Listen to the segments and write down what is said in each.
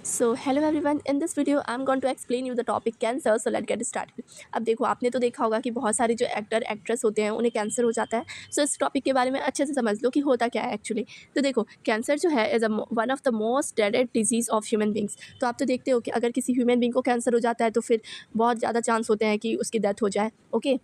So hello everyone, in this video I am going to explain you the topic cancer. So let get started. अब देखो, आपने तो देखा होगा कि बहुत सारे जो एक्टर एक्ट्रेस होते हैं उन्हें कैंसर हो जाता है. सो इस टॉपिक के बारे में अच्छे से समझ लो कि होता क्या है एक्चुअली. तो देखो, कैंसर जो है is one of the most डेडेड disease of human beings. तो आप तो देखते हो कि अगर किसी ह्यूमन बींग को कैंसर हो जाता है तो फिर बहुत ज़्यादा चांस होते हैं कि उसकी डेथ हो जाए. ओके.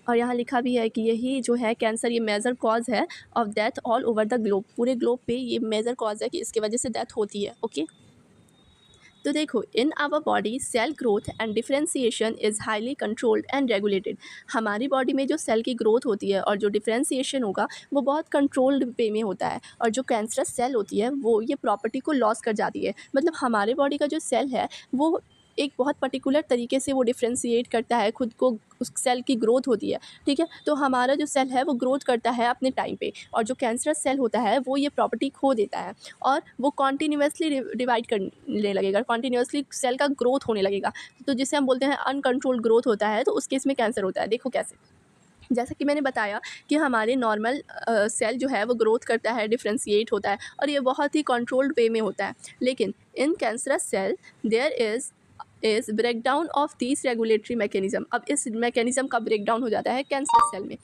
और यहाँ लिखा भी है कि यही जो है कैंसर, ये मेजर कॉज है of death all over the globe. पूरे ग्लोब पे ये मेजर कॉज है कि इसकी वजह से डेथ होती है. ओके. तो देखो, in our body cell growth and differentiation is highly controlled and regulated. हमारी बॉडी में जो सेल की ग्रोथ होती है और जो डिफरेंशिएशन होगा वो बहुत कंट्रोल्ड वे में होता है. और जो कैंसरस सेल होती है वो ये प्रॉपर्टी को लॉस कर जाती है. मतलब हमारे बॉडी का जो सेल है वो एक बहुत पर्टिकुलर तरीके से वो डिफ्रेंशिएट करता है खुद को. उस सेल की ग्रोथ होती है, ठीक है. तो हमारा जो सेल है वो ग्रोथ करता है अपने टाइम पे, और जो कैंसरस सेल होता है वो ये प्रॉपर्टी खो देता है और वो कॉन्टीन्यूसली डिवाइड करने लगेगा, कॉन्टीन्यूसली सेल का ग्रोथ होने लगेगा. तो जिसे हम बोलते हैं अनकंट्रोल्ड ग्रोथ होता है, तो उस केस में कैंसर होता है. देखो कैसे. जैसा कि मैंने बताया कि हमारे नॉर्मल सेल जो है वो ग्रोथ करता है, डिफ्रेंशिएट होता है और ये बहुत ही कंट्रोल्ड वे में होता है. लेकिन इन cancerous cell there is breakdown of this regulatory mechanism. अब इस मैकेनिज्म का ब्रेकडाउन हो जाता है कैंसर सेल में.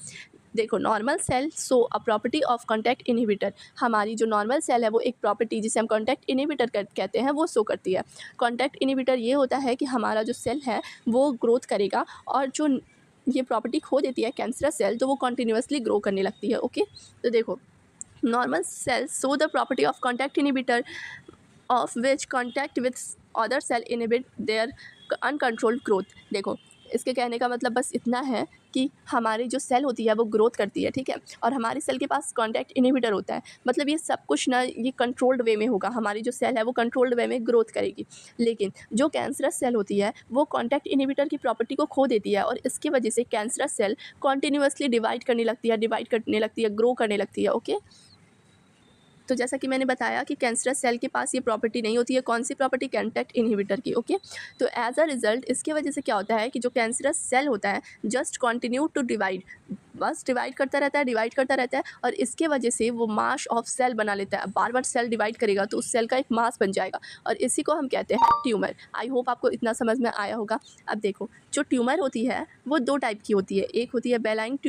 देखो, normal cell so a property of contact inhibitor. हमारी जो नॉर्मल सेल है वो एक प्रॉपर्टी जिसे हम कॉन्टैक्ट इनहिबिटर कहते हैं वो शो करती है. कॉन्टैक्ट इनहिबिटर ये होता है कि हमारा जो सेल है वो ग्रोथ करेगा, और जो ये प्रॉपर्टी खो देती है कैंसरस सेल तो वो कॉन्टीन्यूसली ग्रो करने लगती है. ओके. तो देखो, normal cells show the property of contact inhibitor of which contact with other cell inhibit their uncontrolled growth. देखो, इसके कहने का मतलब बस इतना है कि हमारी जो सेल होती है वो ग्रोथ करती है, ठीक है, और हमारी सेल के पास कॉन्टैक्ट इनहिबिटर होता है. मतलब ये सब कुछ ना ये कंट्रोल्ड वे में होगा. हमारी जो सेल है वो कंट्रोल्ड वे में ग्रोथ करेगी. लेकिन जो कैंसरस सेल होती है वो कॉन्टैक्ट इनहिबिटर की प्रॉपर्टी को खो देती है, और इसकी वजह से कैंसरस सेल कॉन्टीन्यूसली डिवाइड करने लगती है, ग्रो करने लगती है. ओके. तो जैसा कि मैंने बताया कि कैंसरस सेल के पास ये प्रॉपर्टी नहीं होती है. कौन सी प्रॉपर्टी? कॉन्टैक्ट इनहिबिटर की. ओके. तो एज अ रिजल्ट इसकी वजह से क्या होता है कि जो कैंसरस सेल होता है जस्ट कंटिन्यू टू डिवाइड, बस डिवाइड करता रहता है, और इसके वजह से वो मास ऑफ सेल बना लेता है. बार बार सेल डिवाइड करेगा तो उस सेल का एक मास बन जाएगा, और इसी को हम कहते हैं ट्यूमर. आई होप आपको इतना समझ में आया होगा. अब देखो, जो ट्यूमर होती है वो दो टाइप की होती है. एक होती है बेलाइन